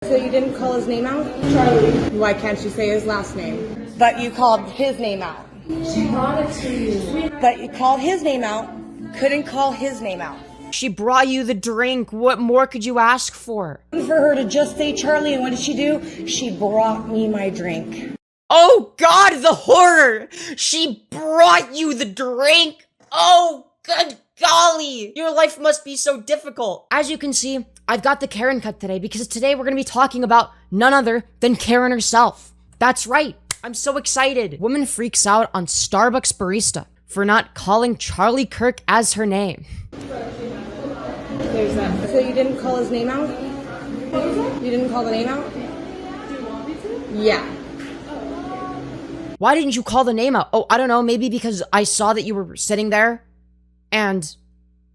So you didn't call his name out? Charlie. Why can't you say his last name? But you called his name out. She brought it to you. But you called his name out, couldn't call his name out. She brought you the drink. What more could you ask for? For her to just say Charlie, and what did she do? She brought me my drink. Oh God, the horror! She brought you the drink! Oh, good golly! Your life must be so difficult. As you can see, I've got the Karen cut today because today we're gonna be talking about none other than Karen herself. That's right. I'm so excited. Woman freaks out on Starbucks barista for not calling Charlie Kirk as her name. There's that. So you didn't call his name out? You didn't call the name out? Do you want me to? Yeah. Why didn't you call the name out? Oh, I don't know. Maybe because I saw that you were sitting there and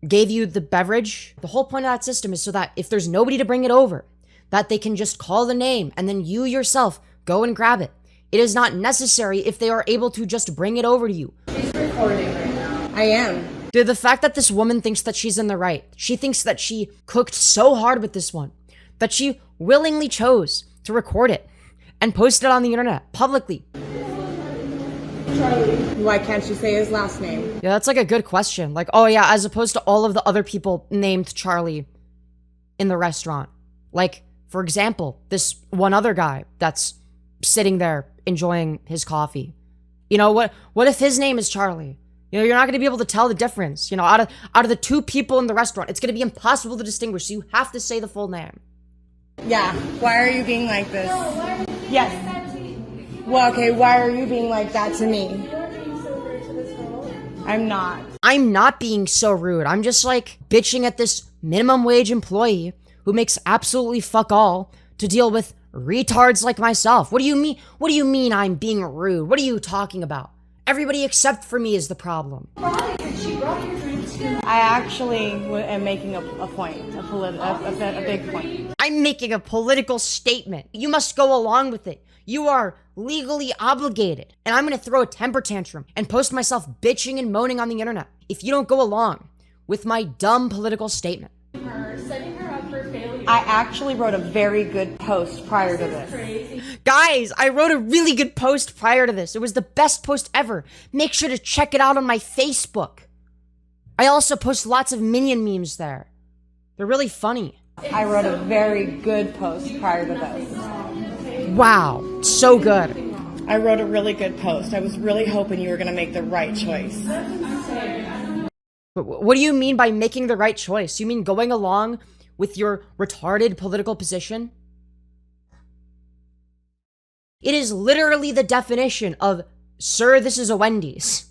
gave you the beverage. The whole point of that system is so that if there's nobody to bring it over, that they can just call the name and then you yourself go and grab it. It is not necessary if they are able to just bring it over to you. She's recording right now. I am. Dude, the fact that this woman thinks that she's in the right, she thinks that she cooked so hard with this one, that she willingly chose to record it and post it on the internet publicly. Charlie. Why can't you say his last name? Yeah, that's like a good question. Like, oh yeah, as opposed to all of the other people named Charlie in the restaurant. Like, for example, this one other guy that's sitting there enjoying his coffee. You know, what if his name is Charlie? You know, you're not going to be able to tell the difference. You know, out of the two people in the restaurant, it's going to be impossible to distinguish, so you have to say the full name. Yeah. Why are you being like this? No, why are you Yes. that to me? Well, okay, why are you being like that to me? You're being so rude to this girl. I'm not. I'm not being so rude. I'm just like bitching at this minimum wage employee who makes absolutely fuck all to deal with retards like myself. What do you mean? What do you mean I'm being rude? What are you talking about? Everybody except for me is the problem. She brought your drink too. I actually am making a point, a big point. I'm making a political statement. You must go along with it. You are legally obligated. And I'm gonna throw a temper tantrum and post myself bitching and moaning on the internet if you don't go along with my dumb political statement. Setting her up for failure. I actually wrote a very good post prior to this. Crazy. Guys, I wrote a really good post prior to this. It was the best post ever. Make sure to check it out on my Facebook. I also post lots of minion memes there. They're really funny. I wrote a very good post prior to this. Wow, so good. I wrote a really good post. I was really hoping you were going to make the right choice. But what do you mean by making the right choice? You mean going along with your retarded political position? It is literally the definition of, sir, this is a Wendy's,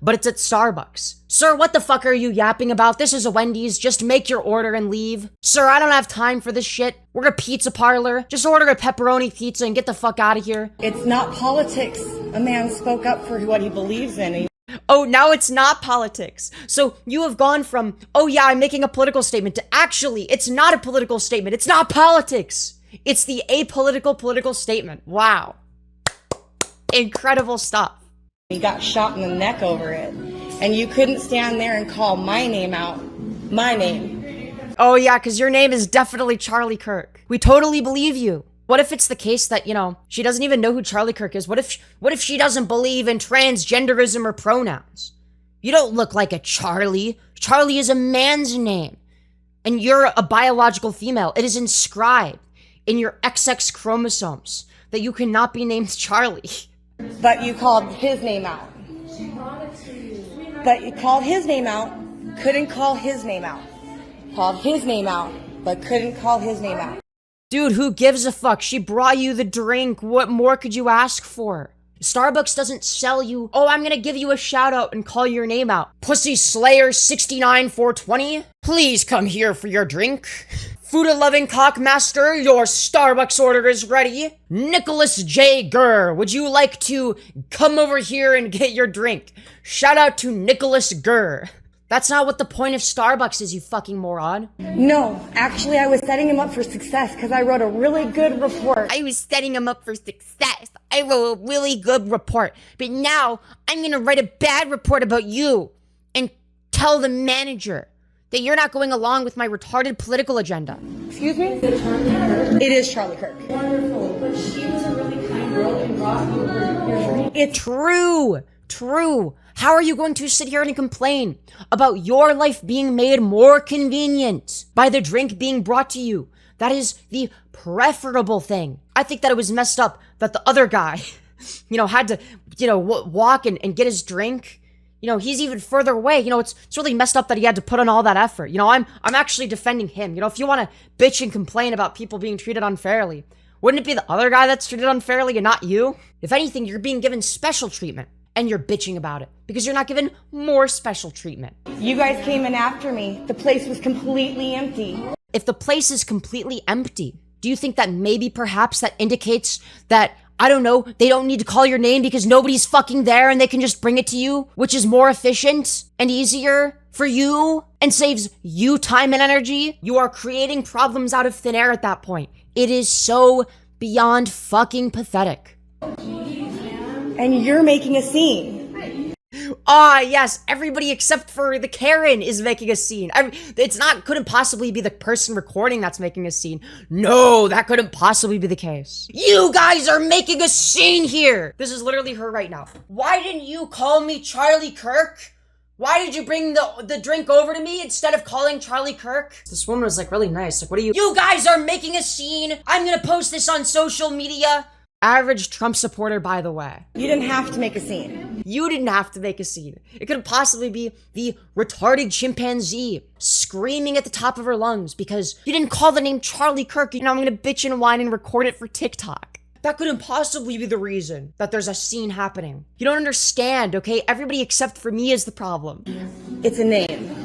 but it's at Starbucks. Sir, what the fuck are you yapping about? This is a Wendy's. Just make your order and leave. Sir, I don't have time for this shit. We're a pizza parlor. Just order a pepperoni pizza and get the fuck out of here. It's not politics. A man spoke up for what he believes in. Oh, now it's not politics. So you have gone from, oh yeah, I'm making a political statement, to actually, it's not a political statement. It's not politics. It's the apolitical political statement. Wow. Incredible stuff. He got shot in the neck over it. And you couldn't stand there and call my name out. My name. Oh yeah, because your name is definitely Charlie Kirk. We totally believe you. What if it's the case that, you know, she doesn't even know who Charlie Kirk is? What if she doesn't believe in transgenderism or pronouns? You don't look like a Charlie. Charlie is a man's name. And you're a biological female. It is inscribed in your XX chromosomes that you cannot be named Charlie. But you called his name out. She brought it to you. But you called his name out, couldn't call his name out. Called his name out, but couldn't call his name out. Dude, who gives a fuck? She brought you the drink. What more could you ask for? Starbucks doesn't sell you, oh, I'm gonna give you a shout out and call your name out. Pussy Slayer 69420? Please come here for your drink. Food-loving cockmaster, your Starbucks order is ready. Nicholas J. Gurr, would you like to come over here and get your drink? Shout out to Nicholas Gurr. That's not what the point of Starbucks is, you fucking moron. No, actually I was setting him up for success because I wrote a really good report. I was setting him up for success. I wrote a really good report. But now I'm gonna write a bad report about you and tell the manager that you're not going along with my retarded political agenda. Excuse me? Is it Charlie Kirk? It is Charlie Kirk. Wonderful. But she was a really kind girl and brought you your drink. It's True. How are you going to sit here and complain about your life being made more convenient by the drink being brought to you? That is the preferable thing. I think that it was messed up that the other guy, had to, walk and get his drink. He's even further away. It's really messed up that he had to put in all that effort. I'm actually defending him. If you want to bitch and complain about people being treated unfairly, wouldn't it be the other guy that's treated unfairly and not you? If anything, you're being given special treatment and you're bitching about it because you're not given more special treatment. You guys came in after me. The place was completely empty. If the place is completely empty, do you think that maybe perhaps that indicates that, I don't know, they don't need to call your name because nobody's fucking there and they can just bring it to you, which is more efficient and easier for you and saves you time and energy? You are creating problems out of thin air at that point. It is so beyond fucking pathetic. And you're making a scene. Yes, everybody except for the Karen is making a scene. Couldn't possibly be the person recording that's making a scene. No, that couldn't possibly be the case. You guys are making a scene here. This is literally her right now. Why didn't you call me Charlie Kirk? Why did you bring the drink over to me instead of calling Charlie Kirk? This woman was like really nice. Like, what are you? You guys are making a scene. I'm gonna post this on social media. Average Trump supporter, by the way. You didn't have to make a scene. You didn't have to make a scene. It could possibly be the retarded chimpanzee screaming at the top of her lungs because you didn't call the name Charlie Kirk. I'm gonna bitch and whine and record it for TikTok. That couldn't possibly be the reason that there's a scene happening. You don't understand, okay? Everybody except for me is the problem. It's a name.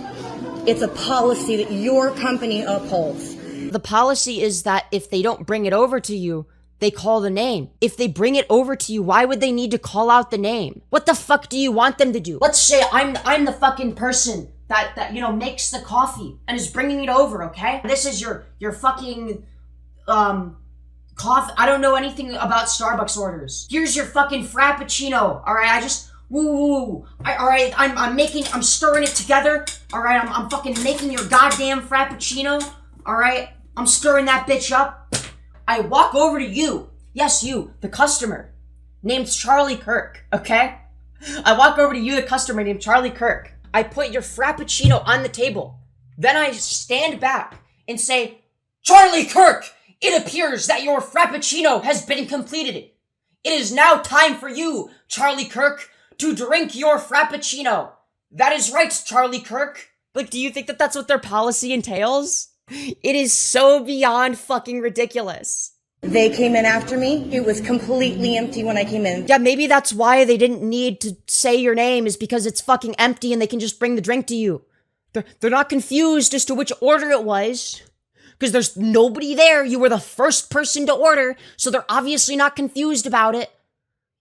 It's a policy that your company upholds. The policy is that if they don't bring it over to you, they call the name. If they bring it over to you, why would they need to call out the name? What the fuck do you want them to do? Let's say I'm the fucking person that makes the coffee and is bringing it over, okay? This is your fucking coffee. I don't know anything about Starbucks orders. Here's your fucking frappuccino. All right, I'm stirring it together. All right, I'm fucking making your goddamn frappuccino. All right, I'm stirring that bitch up. I walk over to you. Yes, you, the customer, named Charlie Kirk, okay? I walk over to you, the customer named Charlie Kirk. I put your frappuccino on the table. Then I stand back and say, Charlie Kirk, it appears that your frappuccino has been completed. It is now time for you, Charlie Kirk, to drink your frappuccino. That is right, Charlie Kirk. Like, do you think that that's what their policy entails? It is so beyond fucking ridiculous. They came in after me. It was completely empty when I came in. Yeah, maybe that's why they didn't need to say your name, is because it's fucking empty and they can just bring the drink to you. They're not confused as to which order it was, because there's nobody there. You were the first person to order, so they're obviously not confused about it.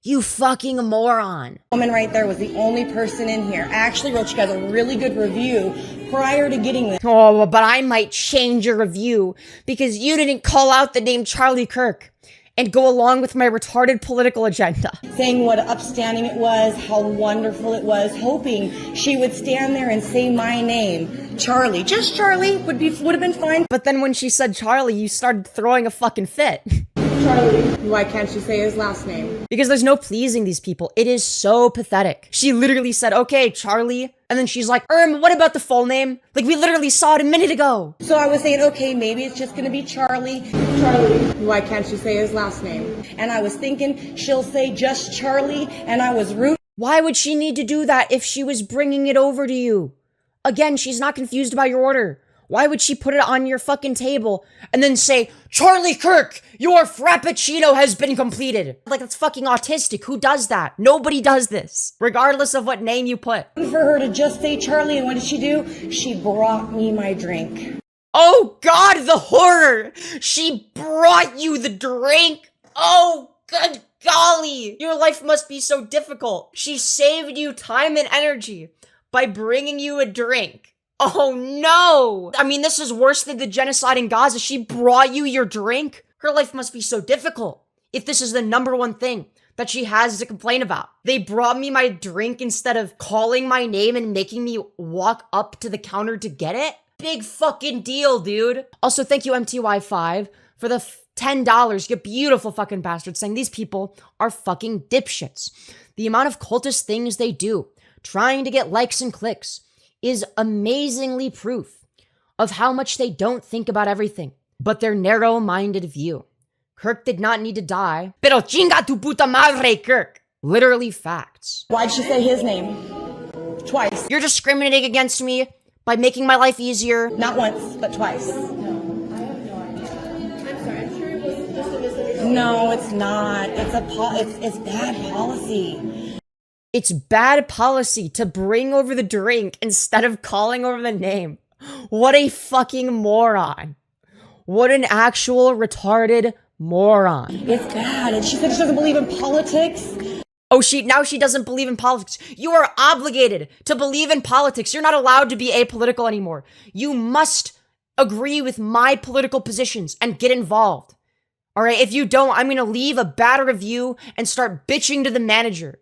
You fucking moron. The woman right there was the only person in here. I actually wrote you guys a really good review prior to getting this. Oh, but I might change your review because you didn't call out the name Charlie Kirk and go along with my retarded political agenda. Saying what upstanding it was, how wonderful it was, hoping she would stand there and say my name. Charlie, just Charlie would have been fine. But then when she said Charlie, you started throwing a fucking fit. Charlie. Why can't she say his last name? Because there's no pleasing these people. It is so pathetic. She literally said, okay, Charlie. And then she's like, what about the full name? Like, we literally saw it a minute ago. So I was saying, okay, maybe it's just gonna be Charlie. Charlie. Why can't she say his last name? And I was thinking she'll say just Charlie, and I was rooting. Why would she need to do that if she was bringing it over to you? Again, she's not confused about your order. Why would she put it on your fucking table and then say, Charlie Kirk, your frappuccino has been completed? Like, that's fucking autistic. Who does that? Nobody does this, regardless of what name you put. For her to just say Charlie, and what did she do? She brought me my drink. Oh God, the horror! She brought you the drink! Oh, good golly! Your life must be so difficult. She saved you time and energy by bringing you a drink. Oh no! I mean, this is worse than the genocide in Gaza. She brought you your drink? Her life must be so difficult if this is the number one thing that she has to complain about. They brought me my drink instead of calling my name and making me walk up to the counter to get it. Big fucking deal, dude. Also, thank you, MTY5, for the $10. You beautiful fucking bastards, saying these people are fucking dipshits. The amount of cultist things they do, trying to get likes and clicks, is amazingly proof of how much they don't think about everything, but their narrow-minded view. Kirk did not need to die. Pero chinga tu puta madre, Kirk. Literally facts. Why'd she say his name? Twice. You're discriminating against me by making my life easier. Not once, but twice. I have no idea. I'm sorry, I'm sure it was just a misunderstanding. No, it's not. It's bad policy. It's bad policy to bring over the drink instead of calling over the name. What a fucking moron. What an actual retarded moron. It's bad. And she said she doesn't believe in politics. Oh, now she doesn't believe in politics. You are obligated to believe in politics. You're not allowed to be apolitical anymore. You must agree with my political positions and get involved. All right, if you don't, I'm going to leave a bad review and start bitching to the manager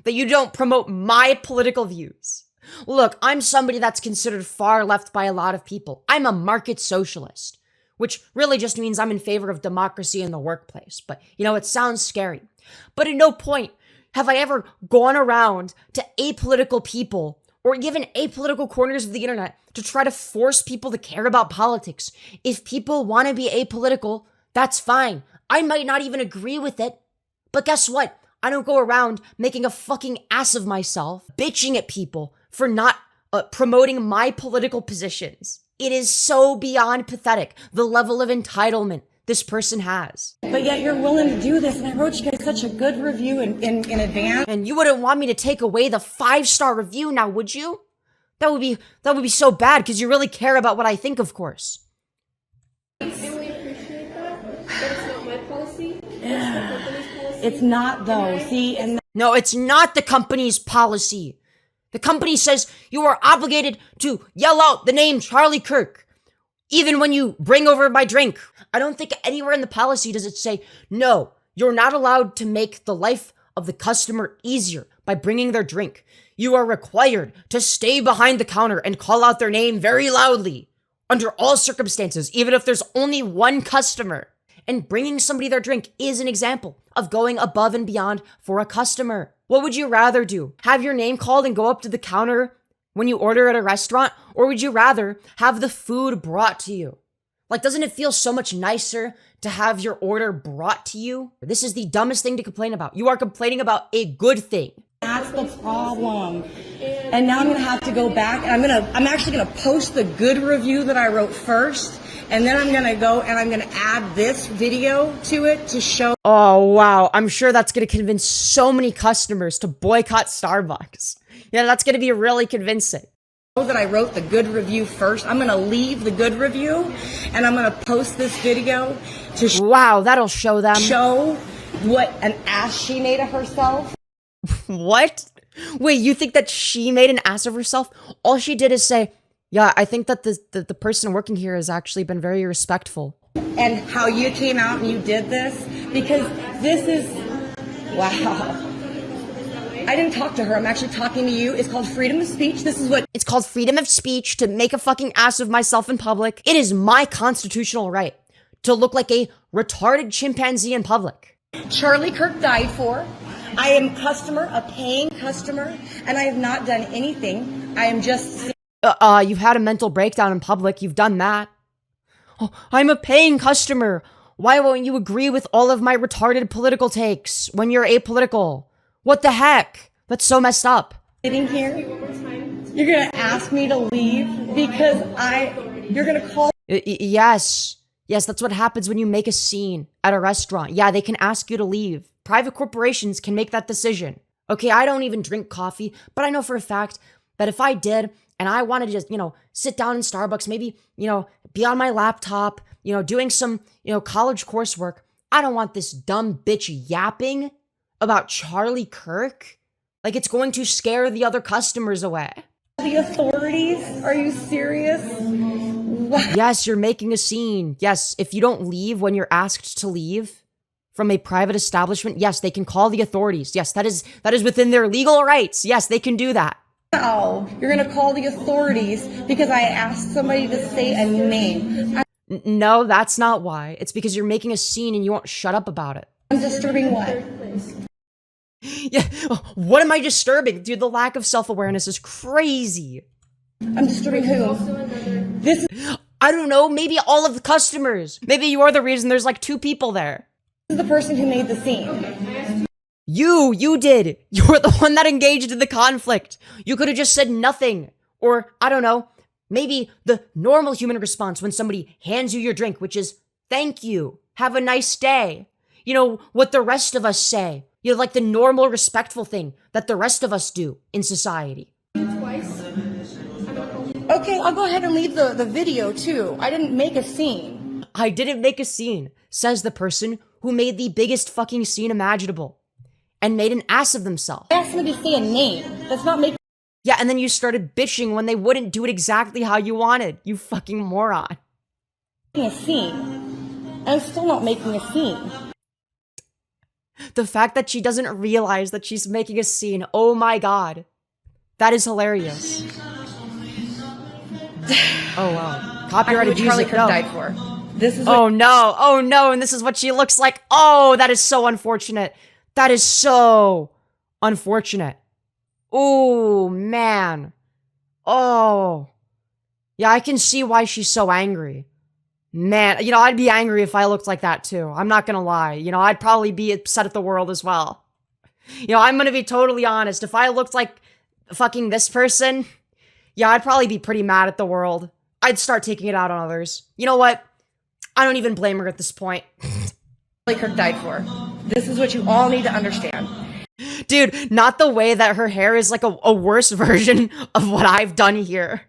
that you don't promote my political views. Look, I'm somebody that's considered far left by a lot of people. I'm a market socialist, which really just means I'm in favor of democracy in the workplace. But, it sounds scary. But at no point have I ever gone around to apolitical people or given apolitical corners of the internet to try to force people to care about politics. If people want to be apolitical, that's fine. I might not even agree with it. But guess what? I don't go around making a fucking ass of myself, bitching at people for not promoting my political positions. It is so beyond pathetic, the level of entitlement this person has. But yet you're willing to do this, and I wrote you guys such a good review in advance. And you wouldn't want me to take away the 5-star review now, would you? That would be so bad, because you really care about what I think, of course. And we appreciate that, but it's not my policy. It's the company's policy. It's not, though. See, and No, it's not the company's policy. The company says you are obligated to yell out the name Charlie Kirk, even when you bring over my drink. I don't think anywhere in the policy does it say, no, you're not allowed to make the life of the customer easier by bringing their drink. You are required to stay behind the counter and call out their name very loudly under all circumstances, even if there's only one customer. And bringing somebody their drink is an example of going above and beyond for a customer. What would you rather do? Have your name called and go up to the counter when you order at a restaurant? Or would you rather have the food brought to you? Like, doesn't it feel so much nicer to have your order brought to you? This is the dumbest thing to complain about. You are complaining about a good thing. that's the problem. And now I'm gonna have to go back, and I'm actually gonna post the good review that I wrote first. And then I'm gonna go and I'm gonna add this video to it to show. Oh, wow. I'm sure that's gonna convince so many customers to boycott Starbucks. Yeah, that's gonna be really convincing. That I wrote the good review first. I'm gonna leave the good review and I'm gonna post this video to Wow, that'll show them. show what an ass she made of herself. What? Wait, you think that she made an ass of herself? All she did is say, yeah, I think that the person working here has actually been very respectful. And how you came out and you did this, because this is, wow. I didn't talk to her. I'm actually talking to you. It's called freedom of speech. This is what It's called freedom of speech to make a fucking ass of myself in public. It is my constitutional right to look like a retarded chimpanzee in public. Charlie Kirk died for. I am a paying customer, and I have not done anything. I am just... You've had a mental breakdown in public. You've done that. Oh, I'm a paying customer. Why won't you agree with all of my retarded political takes when you're apolitical? What the heck? That's so messed up. Sitting here, you're gonna ask me to leave because you're gonna call. Yes, that's what happens when you make a scene at a restaurant. Yeah, they can ask you to leave. Private corporations can make that decision. Okay, I don't even drink coffee, but I know for a fact that if I did and I wanted to just, sit down in Starbucks, maybe, be on my laptop, doing some, college coursework, I don't want this dumb bitch yapping about Charlie Kirk. Like, it's going to scare the other customers away. The authorities? Are you serious? Wow. Yes, you're making a scene. Yes, if you don't leave when you're asked to leave, from a private establishment, yes, they can call the authorities. Yes, that is within their legal rights. Yes, they can do that. Now you're going to call the authorities because I asked somebody to say a name. No, that's not why. It's because you're making a scene and you won't shut up about it. I'm disturbing what? Yeah, what am I disturbing? Dude, the lack of self-awareness is crazy. I'm disturbing who? This I don't know, maybe all of the customers. Maybe you're the reason there's like 2 people there. is the person who made the scene. You did. You're the one that engaged in the conflict. You could have just said nothing. Or, I don't know, maybe the normal human response when somebody hands you your drink, which is, thank you, have a nice day. You know, what the rest of us say. You know, like the normal, respectful thing that the rest of us do in society. Twice. Okay, I'll go ahead and leave the video too. I didn't make a scene. I didn't make a scene, says the person who made the biggest fucking scene imaginable and made an ass of themselves. I asked somebody to say a name. That's not making Yeah, and then you started bitching when they wouldn't do it exactly how you wanted. You fucking moron. a scene. I'm still not making a scene. The fact that she doesn't realize that she's making a scene, oh my god. That is hilarious. Oh wow. Copyrighted music, Kirk no. died for. This is what Oh no, and this is what she looks like. Oh, that is so unfortunate. That is so unfortunate. Oh, man. Oh. Yeah, I can see why she's so angry. Man, you know, I'd be angry if I looked like that too. I'm not gonna lie. You know, I'd probably be upset at the world as well. You know, I'm gonna be totally honest. If I looked like fucking this person, yeah, I'd probably be pretty mad at the world. I'd start taking it out on others. You know what? I don't even blame her at this point. Kirk died for. This is what you all need to understand. Dude, not the way that her hair is like a worse version of what I've done here.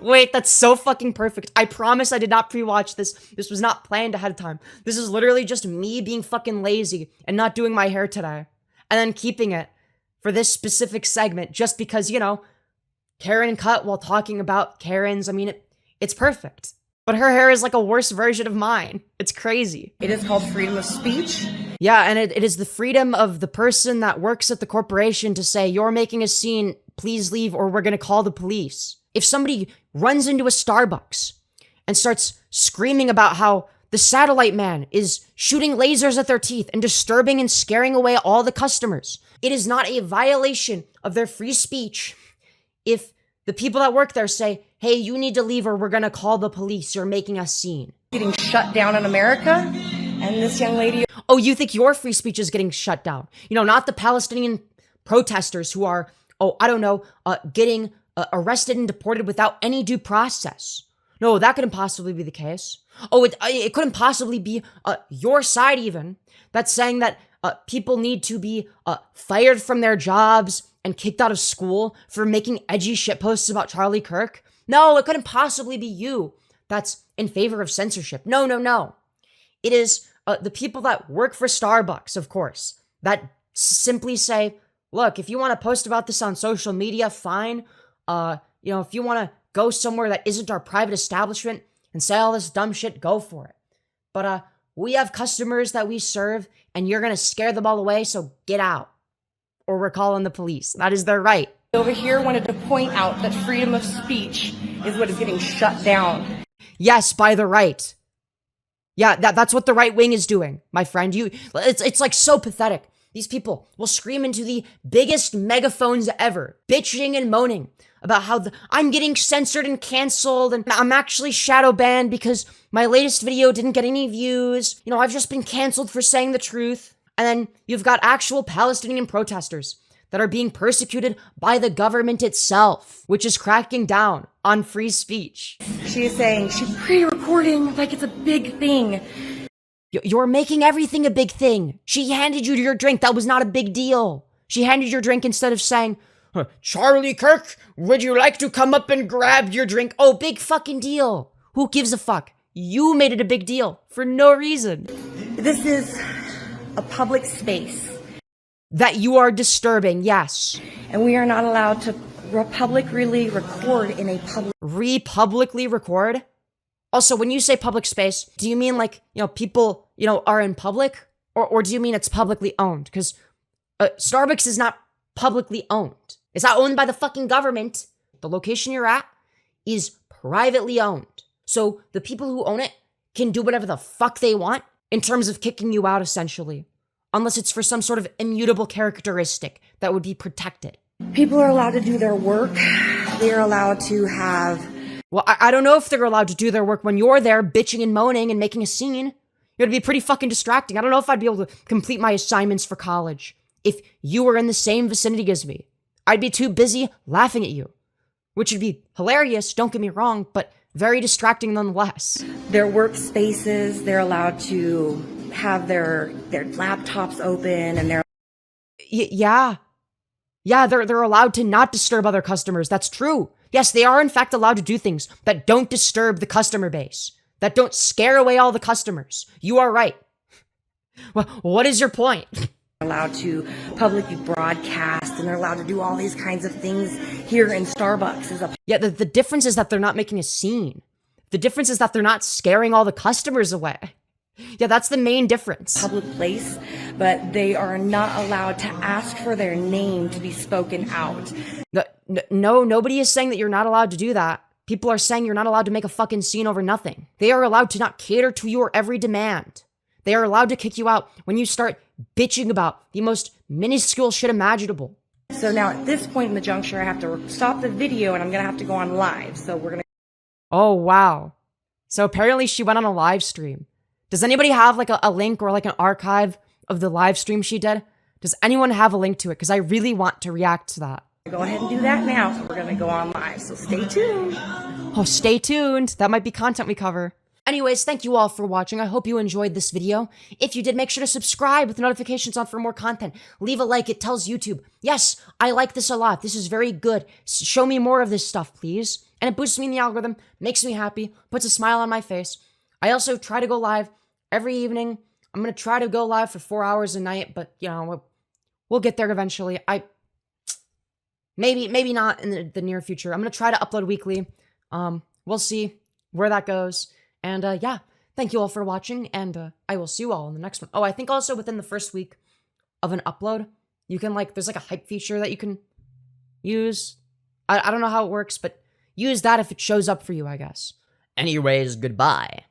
Wait, that's so fucking perfect. I promise I did not pre-watch this. This was not planned ahead of time. This is literally just me being fucking lazy and not doing my hair today. And then keeping it for this specific segment just because, you know, Karen cut while talking about Karens. I mean, it's perfect. But her hair is like a worse version of mine. It's crazy. It is called freedom of speech. Yeah, and it is the freedom of the person that works at the corporation to say, you're making a scene, please leave or we're gonna call the police. If somebody runs into a Starbucks and starts screaming about how the satellite man is shooting lasers at their teeth and disturbing and scaring away all the customers, it is not a violation of their free speech if the people that work there say, hey, you need to leave or we're gonna call the police, you're making a scene. Getting shut down in America, and this young lady. Oh, you think your free speech is getting shut down? You know, not the Palestinian protesters who are, oh, I don't know, getting arrested and deported without any due process. No, that couldn't possibly be the case. Oh, it couldn't possibly be your side even that's saying that people need to be fired from their jobs and kicked out of school for making edgy shitposts about Charlie Kirk. No, it couldn't possibly be you that's in favor of censorship. No. It is the people that work for Starbucks, of course, that simply say, look, if you want to post about this on social media, fine. You know, if you want to go somewhere that isn't our private establishment and say all this dumb shit, go for it. But we have customers that we serve and you're going to scare them all away, so get out. Or we're calling the police. That is their right. Over here wanted to point out that freedom of speech is what is getting shut down. Yes, by the right. Yeah, that's what the right wing is doing, my friend. It's like so pathetic. These people will scream into the biggest megaphones ever, bitching and moaning about how I'm getting censored and canceled and I'm actually shadow banned because my latest video didn't get any views. You know, I've just been canceled for saying the truth. And then you've got actual Palestinian protesters that are being persecuted by the government itself, which is cracking down on free speech. She is saying she's pre-recording like it's a big thing. You're making everything a big thing. She handed you your drink. That was not a big deal. She handed your drink instead of saying, Charlie Kirk, would you like to come up and grab your drink? Oh, big fucking deal. Who gives a fuck? You made it a big deal for no reason. This is a public space. That you are disturbing, yes. And we are not allowed to publicly record in a public... Republicly record? Also, when you say public space, do you mean like, people, are in public? Or do you mean it's publicly owned? Because Starbucks is not publicly owned. It's not owned by the fucking government. The location you're at is privately owned. So the people who own it can do whatever the fuck they want in terms of kicking you out, essentially. Unless it's for some sort of immutable characteristic that would be protected. People are allowed to do their work. They are allowed to have... Well, I don't know if they're allowed to do their work when you're there bitching and moaning and making a scene. It'd be pretty fucking distracting. I don't know if I'd be able to complete my assignments for college if you were in the same vicinity as me. I'd be too busy laughing at you, which would be hilarious, don't get me wrong, but very distracting nonetheless. Their workspaces, they're allowed to have their laptops open and they're... Yeah, they're allowed to not disturb other customers. That's true. Yes, they are in fact allowed to do things that don't disturb the customer base, that don't scare away all the customers. You are right. Well, what is your point? Allowed to publicly broadcast and they're allowed to do all these kinds of things here in Starbucks. Yeah, the difference is that they're not making a scene. The difference is that they're not scaring all the customers away. Yeah, that's the main difference. Public place, but they are not allowed to ask for their name to be spoken out. No, nobody is saying that you're not allowed to do that. People are saying you're not allowed to make a fucking scene over nothing. They are allowed to not cater to your every demand. They are allowed to kick you out when you start bitching about the most minuscule shit imaginable. So now at this point in the juncture, I have to stop the video and I'm going to have to go on live. So we're going to... Oh, wow. So apparently she went on a live stream. Does anybody have like a link or like an archive of the live stream she did? Does anyone have a link to it? Because I really want to react to that. Go ahead and do that now. So we're going to go on live. So stay tuned. Oh, stay tuned. That might be content we cover. Anyways, thank you all for watching. I hope you enjoyed this video. If you did, make sure to subscribe with notifications on for more content. Leave a like. It tells YouTube, yes, I like this a lot. This is very good. Show me more of this stuff, please. And it boosts me in the algorithm, makes me happy, puts a smile on my face. I also try to go live every evening. I'm going to try to go live for 4 hours a night, but, we'll get there eventually. Maybe not in the near future. I'm going to try to upload weekly. We'll see where that goes. And yeah, thank you all for watching, and I will see you all in the next one. Oh, I think also within the first week of an upload, you can there's like a hype feature that you can use. I don't know how it works, but use that if it shows up for you, I guess. Anyways, goodbye.